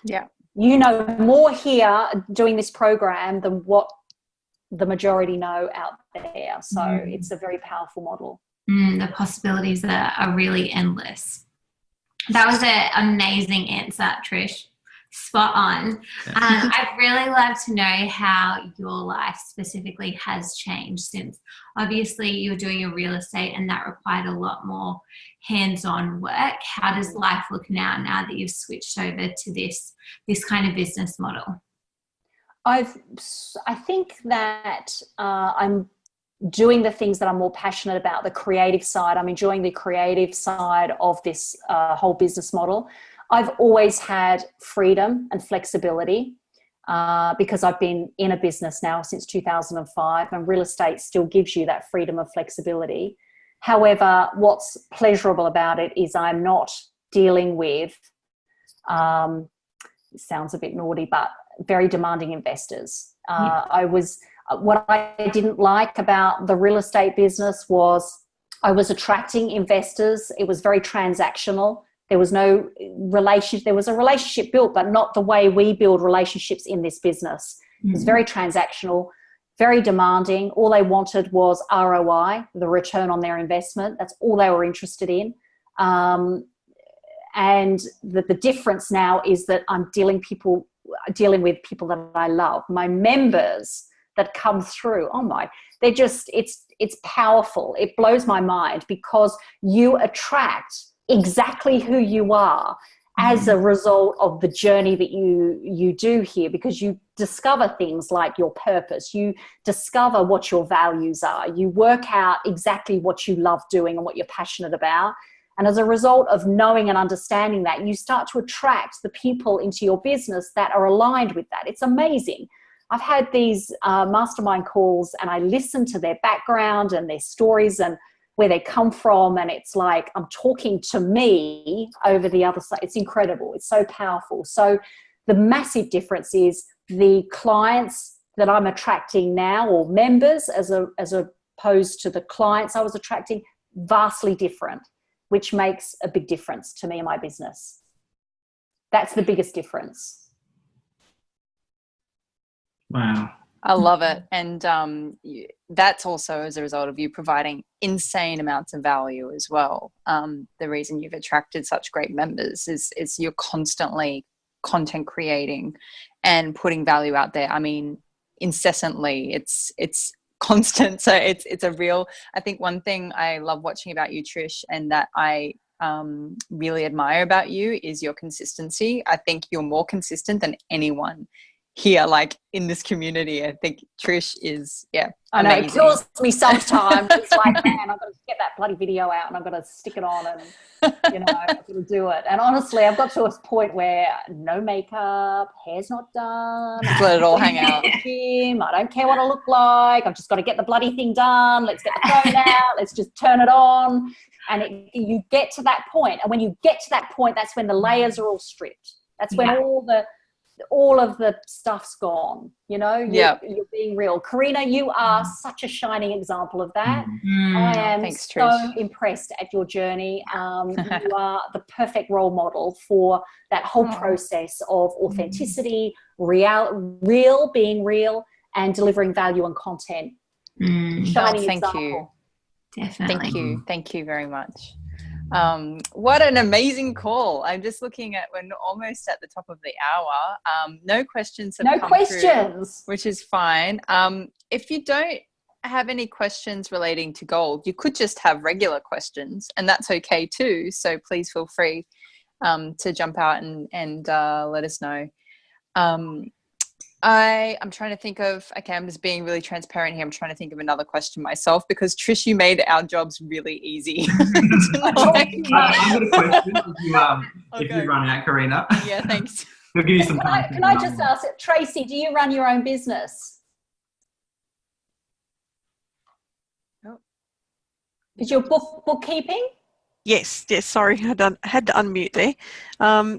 Yeah. You know more here doing this program than what the majority know out there. So it's a very powerful model. The possibilities are really endless. That was an amazing answer, Trish. Spot on. I'd really love to know how your life specifically has changed, since obviously you're doing your real estate and that required a lot more hands-on work. How does life look now that you've switched over to this kind of business model? I think that I'm doing the things that I'm more passionate about, the creative side. I'm enjoying the creative side of this whole business model. I've always had freedom and flexibility because I've been in a business now since 2005, and real estate still gives you that freedom of flexibility. However, what's pleasurable about it is I'm not dealing with, it sounds a bit naughty, but very demanding investors. What I didn't like about the real estate business was I was attracting investors. It was very transactional. There was no relationship. There was a relationship built, but not the way we build relationships in this business. It was very transactional, very demanding. All they wanted was ROI, the return on their investment. That's all they were interested in. And the difference now is that I'm dealing with people that I love. My members that come through, it's powerful. It blows my mind, because you attract exactly who you are as a result of the journey that you do here, because you discover things like your purpose, you discover what your values are, you work out exactly what you love doing and what you're passionate about. And as a result of knowing and understanding that, you start to attract the people into your business that are aligned with that. It's amazing. I've had these mastermind calls, and I listen to their background and their stories and where they come from, and it's like I'm talking to me over the other side. It's incredible. It's so powerful. So the massive difference is the clients that I'm attracting now, or members as opposed to the clients I was attracting, vastly different, which makes a big difference to me and my business. That's the biggest difference. Wow. I love it. And that's also as a result of you providing insane amounts of value as well. The reason you've attracted such great members is you're constantly content creating and putting value out there. I mean, incessantly. It's constant. So it's a real, I think one thing I love watching about you, Trish, and that I really admire about you is your consistency. I think you're more consistent than anyone here, like in this community. I think Trish is, I know, amazing. it kills me sometimes. It's like, man, I've got to get that bloody video out and I've got to stick it on and, I've got to do it. And honestly, I've got to a point where no makeup, hair's not done. Just let it all hang out. Gym, I don't care what I look like. I've just got to get the bloody thing done. Let's get the phone out. Let's just turn it on. And you get to that point. And when you get to that point, that's when the layers are all stripped. That's when all of the stuff's gone, you're being real. Karina, you are such a shining example of that. I am Thanks, so Trish. impressed at your journey. You are the perfect role model for that whole process of authenticity, real, being real, and delivering value and content. Shining thank example. you. Definitely. Thank you very much. What an amazing call. I'm just looking at, we're almost at the top of the hour. No questions have come through, which is fine. If you don't have any questions relating to gold, you could just have regular questions, and that's okay too. So please feel free to jump out and let us know. I'm trying to think of, I'm just being really transparent here. I'm trying to think of another question myself, because Trish, you made our jobs really easy. I've got a question if you run out, Karina. Yeah, thanks. We'll give you some time. Can I just ask, Tracy, do you run your own business? Oh. Is your bookkeeping? Yes. Sorry, I had to unmute there.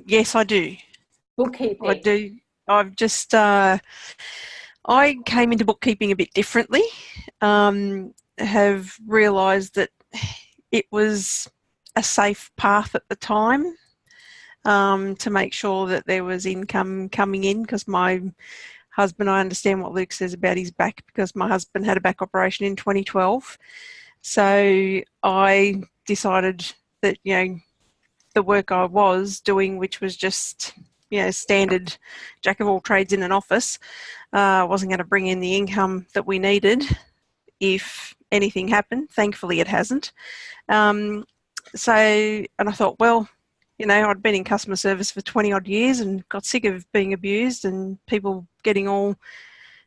Yes, I do. Bookkeeping. I do. I've just, I came into bookkeeping a bit differently, have realised that it was a safe path at the time to make sure that there was income coming in, because my husband, I understand what Luke says about his back, because my husband had a back operation in 2012. So I decided that, the work I was doing, which was just standard jack of all trades in an office, wasn't going to bring in the income that we needed if anything happened. Thankfully it hasn't. And I thought, well, I'd been in customer service for 20 odd years and got sick of being abused and people getting all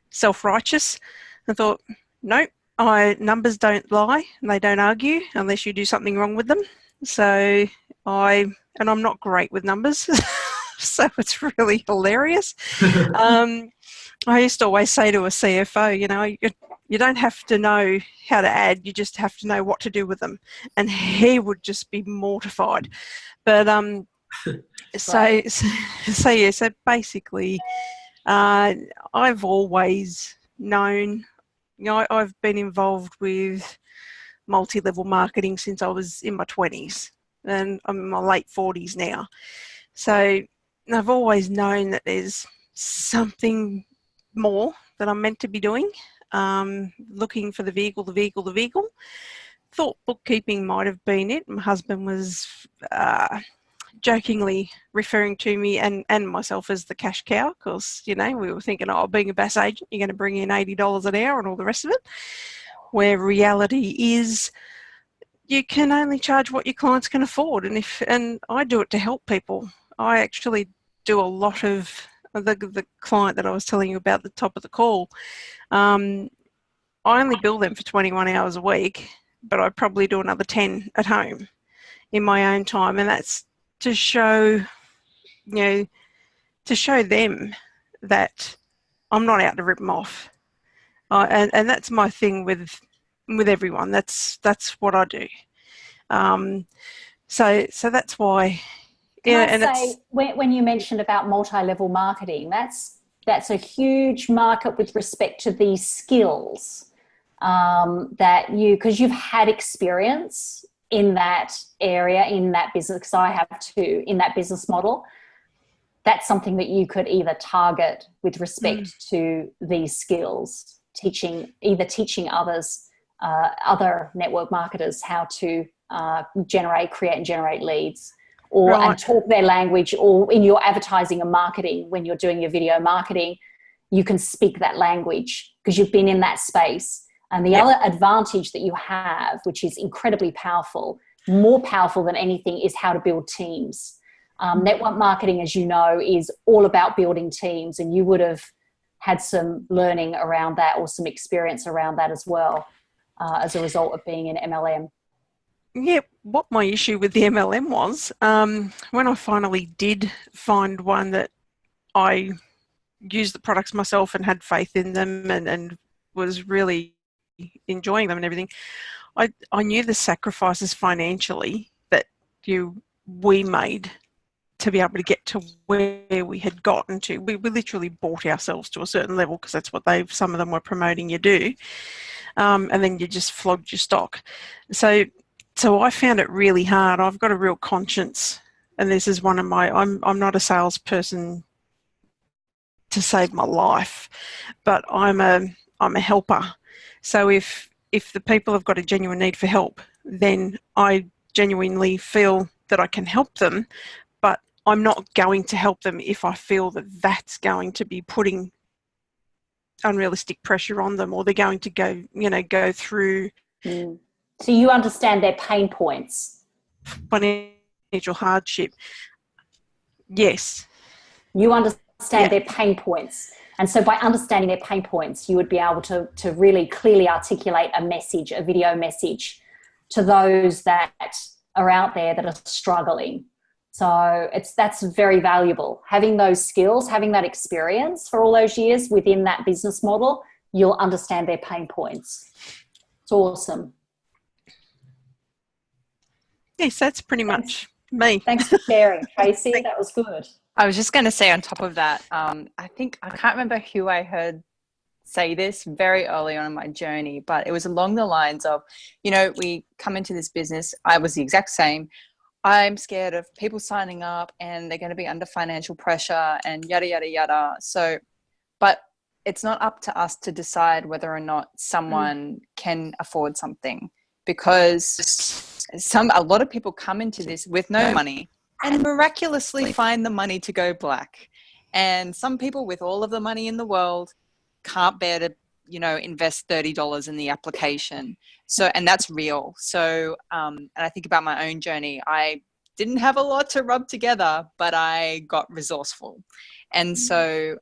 self-righteous. I thought, nope, numbers don't lie and they don't argue unless you do something wrong with them. So I'm not great with numbers. So it's really hilarious. I used to always say to a CFO, you don't have to know how to add, you just have to know what to do with them. And he would just be mortified. But so basically, I've always known, I've been involved with multi-level marketing since I was in my 20s, and I'm in my late 40s now. So I've always known that there's something more that I'm meant to be doing, looking for the vehicle. Thought bookkeeping might have been it. My husband was jokingly referring to me and myself as the cash cow, because, we were thinking, being a BAS agent, you're going to bring in $80 an hour and all the rest of it, where reality is you can only charge what your clients can afford. And I do it to help people. I actually do a lot of the client that I was telling you about at the top of the call. I only bill them for 21 hours a week, but I probably do another 10 at home in my own time. And that's to show, to show them that I'm not out to rip them off. And that's my thing with everyone. That's what I do. So that's why. Can I say, when you mentioned about multi-level marketing, that's a huge market with respect to these skills because you've had experience in that area, in that business, because I have too, in that business model. That's something that you could either target with respect to these skills, teaching others, other network marketers how to create and generate leads, and talk their language, or in your advertising and marketing, when you're doing your video marketing, you can speak that language because you've been in that space. And the other advantage that you have, which is incredibly powerful, more powerful than anything, is how to build teams. Network marketing, as you know, is all about building teams, and you would have had some learning around that or some experience around that as well as a result of being in MLM? Yeah, what my issue with the MLM was, when I finally did find one that I used the products myself and had faith in them and was really enjoying them and everything, I knew the sacrifices financially that we made to be able to get to where we had gotten to. We literally bought ourselves to a certain level because that's what some of them were promoting you do. And then you just flogged your stock. So I found it really hard. I've got a real conscience, and this is one of my, I'm not a salesperson to save my life, but I'm a helper. So if the people have got a genuine need for help, then I genuinely feel that I can help them, but I'm not going to help them if I feel that that's going to be putting unrealistic pressure on them, or they're going to go through. So you understand their pain points. Financial hardship. Yes. You understand their pain points. And so by understanding their pain points, you would be able to really clearly articulate a message, a video message to those that are out there that are struggling. So that's very valuable. Having those skills, having that experience for all those years within that business model, you'll understand their pain points. It's awesome. Yes, that's pretty much me. Thanks for sharing, Tracy. That was good. I was just going to say on top of that, I can't remember who I heard say this very early on in my journey, but it was along the lines of, we come into this business. I was the exact same. I'm scared of people signing up and they're going to be under financial pressure and yada, yada, yada. So, but it's not up to us to decide whether or not someone can afford something, because a lot of people come into this with no money and miraculously find the money to go black. And some people with all of the money in the world can't bear to, invest $30 in the application. So, and that's real. So, and I think about my own journey. I didn't have a lot to rub together, but I got resourceful. And so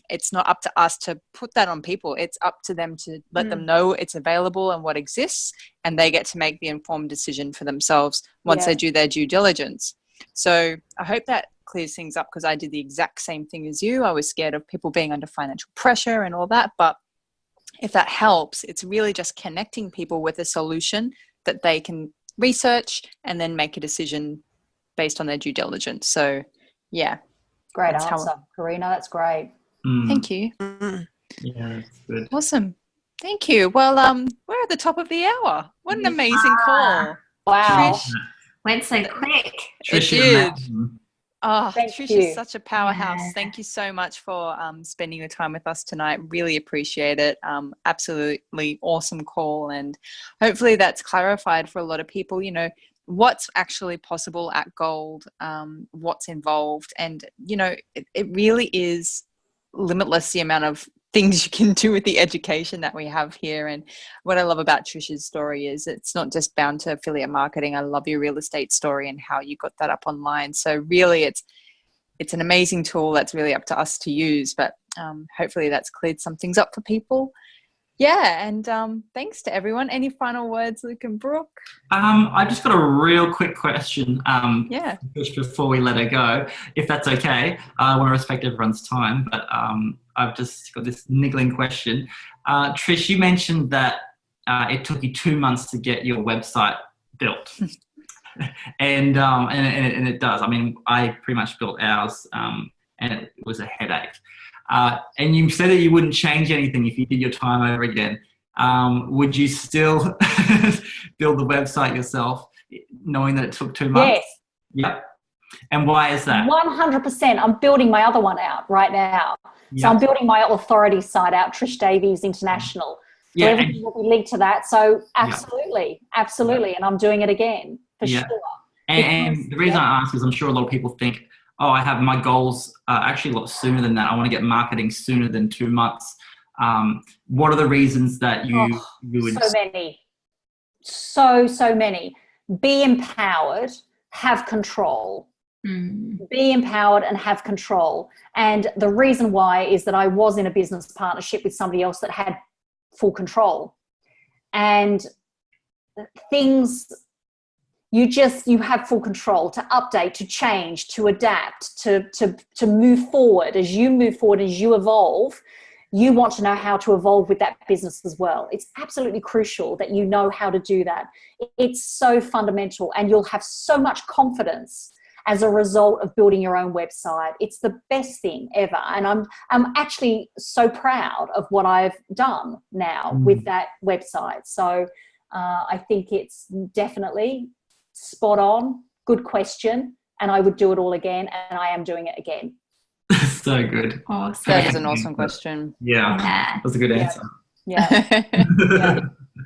it's not up to us to put that on people. It's up to them to let them know it's available and what exists, and they get to make the informed decision for themselves once they do their due diligence. So I hope that clears things up, because I did the exact same thing as you. I was scared of people being under financial pressure and all that. But if that helps, it's really just connecting people with a solution that they can research and then make a decision based on their due diligence. So, yeah. Great answer, Karina. That's great. Thank you. Yeah, that's good. Awesome. Thank you. Well, we're at the top of the hour. What an amazing call. Wow. Trish, went so quick. Trish, it did. amazing. Oh, Thank Trish you. is such a powerhouse. Yeah. Thank you so much for spending your time with us tonight. Really appreciate it. Absolutely awesome call. And hopefully that's clarified for a lot of people, what's actually possible at Gold, what's involved. And, it really is limitless, the amount of things you can do with the education that we have here. And what I love about Trish's story is it's not just bound to affiliate marketing. I love your real estate story and how you got that up online. So really it's an amazing tool that's really up to us to use, but hopefully that's cleared some things up for people. Yeah, and thanks to everyone. Any final words, Luke and Brooke? I just got a real quick question Just before we let her go, if that's okay. I want to respect everyone's time, but I've just got this niggling question. Trish, you mentioned that it took you 2 months to get your website built. and it does. I mean, I pretty much built ours, and it was a headache. And you said that you wouldn't change anything if you did your time over again. Would you still build the website yourself, knowing that it took 2 months? Yes. Yep. And why is that? 100%. I'm building my other one out right now. Yep. So I'm building my authority site out, Trish Davies International. So everything will be linked to that. So absolutely. And I'm doing it again for sure. And the reason I ask is I'm sure a lot of people think, I have my goals actually a lot sooner than that. I want to get marketing sooner than 2 months. What are the reasons that you would? So many. So many. Be empowered, have control. Be empowered and have control. And the reason why is that I was in a business partnership with somebody else that had full control. And things, you have full control to update, to change, to adapt, to move forward. As you move forward, as you evolve, you want to know how to evolve with that business as well. It's absolutely crucial that you know how to do that. It's so fundamental, and you'll have so much confidence as a result of building your own website. It's the best thing ever. And I'm actually so proud of what I've done now with that website. So I think it's definitely spot on. Good question. And I would do it all again. And I am doing it again. So good. Awesome. That is an awesome question. Yeah. That's a good answer. Yeah.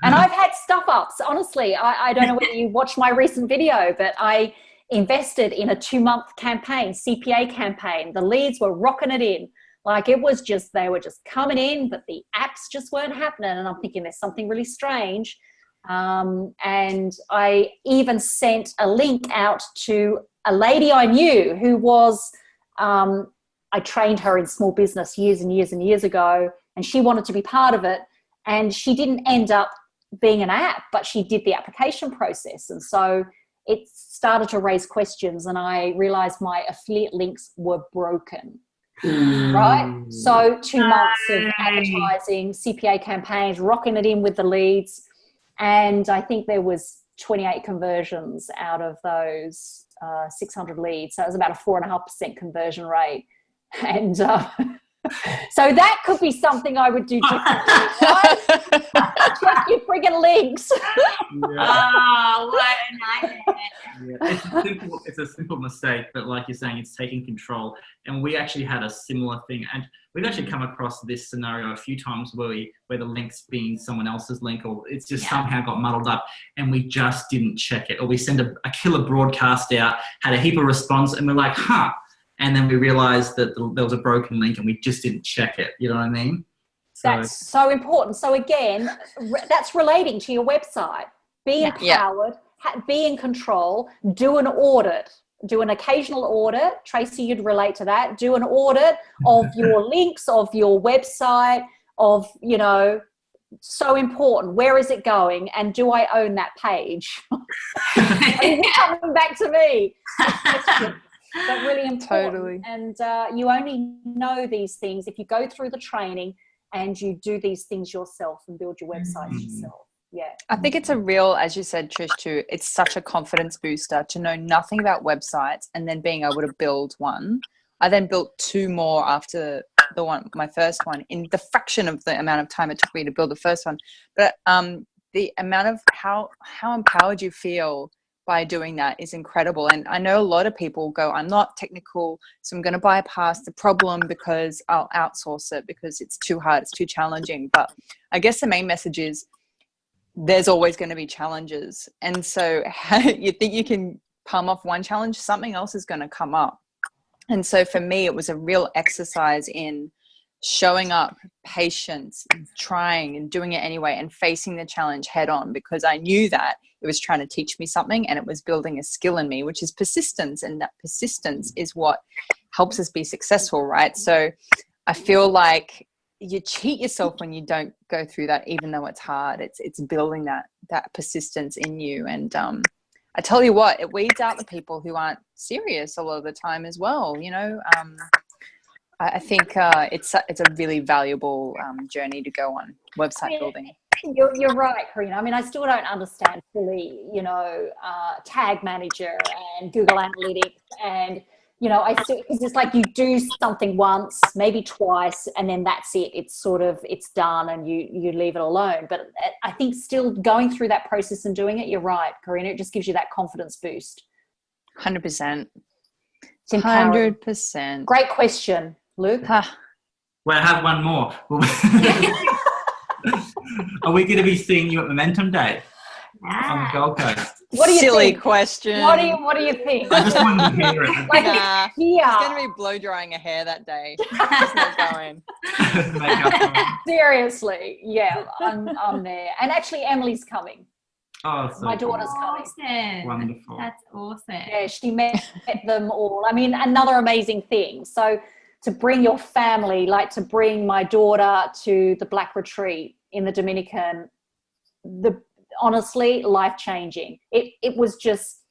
And I've had stuff ups. Honestly, I don't know whether you watched my recent video, but I invested in a 2-month campaign, CPA campaign. The leads were rocking it in. Like, it was just, they were just coming in, but the apps just weren't happening. And I'm thinking there's something really strange. And I even sent a link out to a lady I knew who was, I trained her in small business years and years and years ago, and she wanted to be part of it. And she didn't end up being an app, but she did the application process. And so it started to raise questions, and I realized my affiliate links were broken. Right? So 2 months of advertising, CPA campaigns, rocking it in with the leads. And I think there was 28 conversions out of those 600 leads. So it was about a 4.5% conversion rate. And so that could be something I would do differently, right? Check your friggin' links. Oh, what a nightmare. It's a simple mistake, but like you're saying, it's taking control. And we actually had a similar thing, and we've actually come across this scenario a few times where the link's been someone else's link, or it's just somehow got muddled up, and we just didn't check it, or we send a killer broadcast out, had a heap of response, and we're like, and then we realized that there was a broken link and we just didn't check it. You know what I mean? That's so important. So again, that's relating to your website. Be empowered, be in control, do an audit, do an occasional audit. Tracy, you'd relate to that. Do an audit of your links, of your website, of, so important. Where is it going? And do I own that page? Is it coming back to me? But really important. Totally. And you only know these things if you go through the training and you do these things yourself and build your websites yourself. Yeah. I think it's a real, as you said, Trish, too, it's such a confidence booster to know nothing about websites and then being able to build one. I then built 2 more after my first one, in the fraction of the amount of time it took me to build the first one. But the amount of how empowered you feel by doing that is incredible. And I know a lot of people go, I'm not technical, so I'm going to bypass the problem because I'll outsource it because it's too hard, it's too challenging. But I guess the main message is there's always going to be challenges. And so you think you can palm off one challenge, something else is going to come up. And so for me, it was a real exercise in showing up, patience, trying and doing it anyway, and facing the challenge head on, because I knew that it was trying to teach me something and it was building a skill in me, which is persistence. And that persistence is what helps us be successful, right? So I feel like you cheat yourself when you don't go through that, even though it's hard. It's building that persistence in you. And I tell you what, it weeds out the people who aren't serious a lot of the time as well. I think it's a really valuable journey to go on, website building. You're right, Karina. I mean, I still don't understand fully, Tag Manager and Google Analytics, and I still, because it's like you do something once, maybe twice, and then that's it. It's done, and you leave it alone. But I think still going through that process and doing it, you're right, Karina. It just gives you that confidence boost. 100%. 100%. Great question, Luke. Well, I have one more. Are we going to be seeing you at Momentum Day on the Gold Coast? What do you Silly think? question. What do you think? I just wanted to hear it. Nah, it's going to be blow drying a hair that day. It's not going. Seriously, yeah, I'm there. And actually, Emily's coming. Oh, so My daughter's coming. Awesome. Wonderful. That's awesome. Yeah, she met them all. I mean, another amazing thing. So to bring your family, like to bring my daughter to the Black Retreat in the Dominican, honestly, life-changing. It was just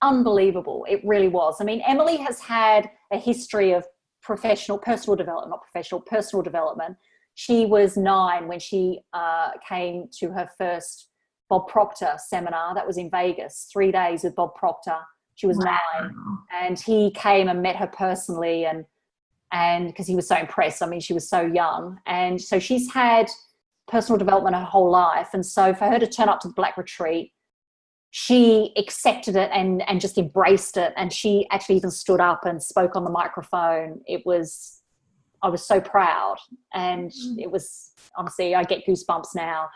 unbelievable. It really was. I mean, Emily has had a history of personal development. She was 9 when she came to her first Bob Proctor seminar. That was in Vegas, 3 days with Bob Proctor. She was 9, and he came and met her personally, and because he was so impressed. I mean, she was so young, and so she's had personal development her whole life. And so for her to turn up to the Black Retreat, she accepted it and just embraced it. And she actually even stood up and spoke on the microphone. I was so proud. And it was, honestly, I get goosebumps now.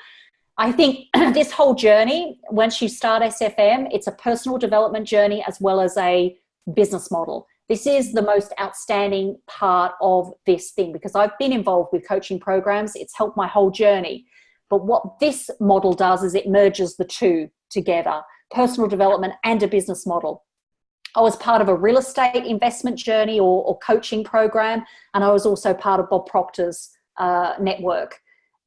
I think this whole journey, once you start SFM, it's a personal development journey as well as a business model. This is the most outstanding part of this thing, because I've been involved with coaching programs. It's helped my whole journey. But what this model does is it merges the two together, personal development and a business model. I was part of a real estate investment journey or coaching program, and I was also part of Bob Proctor's network.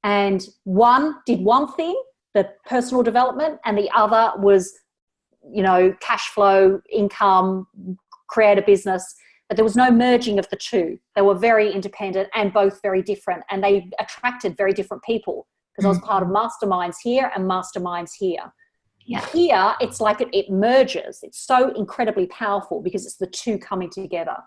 And one did one thing, the personal development, and the other was, cash flow, income, create a business. But there was no merging of the two. They were very independent and both very different, and they attracted very different people, because I was part of masterminds here and masterminds here. Yeah. Here, it's like it merges. It's so incredibly powerful because it's the two coming together.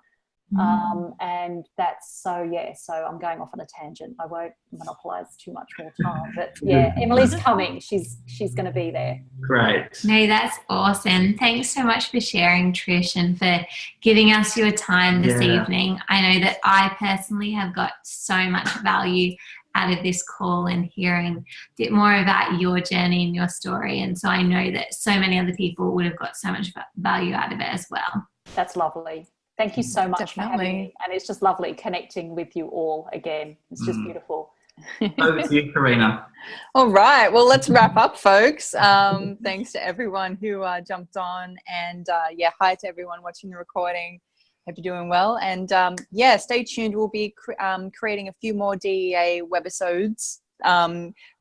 And that's so I'm going off on a tangent. I won't monopolize too much more time, but yeah, Emily's coming. She's going to be there. Great. No, that's awesome. Thanks so much for sharing, Trish, and for giving us your time this evening. I know that I personally have got so much value out of this call and hearing a bit more about your journey and your story. And so I know that so many other people would have got so much value out of it as well. That's lovely. Thank you so much for having me. And it's just lovely connecting with you all again. It's just beautiful. Over to you, Karina. All right. Well, let's wrap up, folks. Thanks to everyone who jumped on. And hi to everyone watching the recording. Hope you're doing well. And stay tuned. We'll be creating a few more DEA webisodes,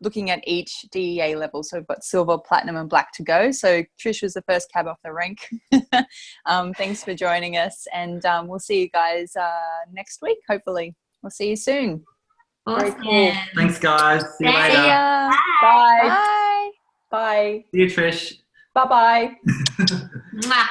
looking at each DEA level. So we've got silver, platinum, and black to go. So Trish was the first cab off the rank. Thanks for joining us. And we'll see you guys next week, hopefully. We'll see you soon. Awesome. Very cool. Thanks, guys. See you later. See ya. Bye. Bye. Bye. See you, Trish. Bye-bye. Mwah.